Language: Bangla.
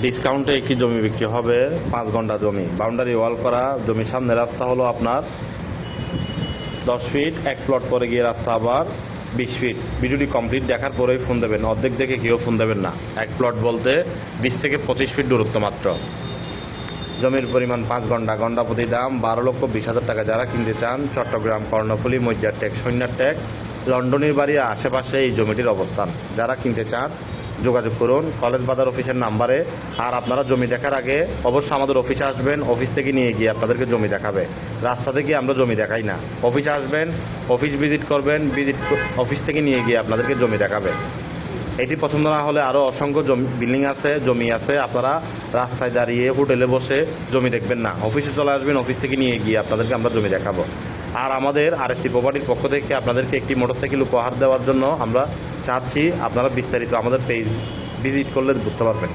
ডিসকাউন্টে একটি জমি বিক্রি হবে 5 ঘন্টা জমি, বাউন্ডারি ওয়াল করা। জমির সামনে রাস্তা হলো আপনার 10 ফিট, এক প্লট পরে গিয়ে রাস্তা আবার 20 ফিট। ভিডিওটি কমপ্লিট দেখার পরেই ফোন দেবেন, অর্ধেক দেখে কেউ ফোন দেবেন না। এক প্লট বলতে 20 থেকে 25 ফিট দূরত্ব মাত্র। জমির পরিমাণ 5 ঘন্টা, ঘন্টা প্রতি দাম 12,20,000 টাকা। যারা কিনতে চান চট্টগ্রাম, কর্ণফুলী, মজ্জারটেক, সৈন্যারটেক, লন্ডনের বাড়ির আশেপাশে এই জমিটির অবস্থান। যারা কিনতে চান যোগাযোগ করুন কলেজ বাজার অফিসের নাম্বারে। আর আপনারা জমি দেখার আগে অবশ্যই আমাদের অফিসে আসবেন, অফিস থেকে নিয়ে গিয়ে আপনাদেরকে জমি দেখাবে। রাস্তা থেকে আমরা জমি দেখাই না, অফিসে আসবেন, অফিস ভিজিট করবেন, অফিস থেকে নিয়ে গিয়ে আপনাদেরকে জমি দেখাবে। এটি পছন্দ না হলে আরও অসংখ্য বিল্ডিং আছে, জমি আছে, আপনারা রাস্তায় দাঁড়িয়ে হোটেলে বসে জমি দেখবেন না, অফিসে চলে আসবেন, অফিস থেকে নিয়ে গিয়ে আপনাদেরকে আমরা জমি দেখাবো। আর আমাদের আরএসসি প্রপার্টির পক্ষ থেকে আপনাদেরকে একটি মোটরসাইকেল উপহার দেওয়ার জন্য আমরা চাচ্ছি। আপনারা বিস্তারিত আমাদের পেজ ভিজিট করলে বুঝতে পারবেন।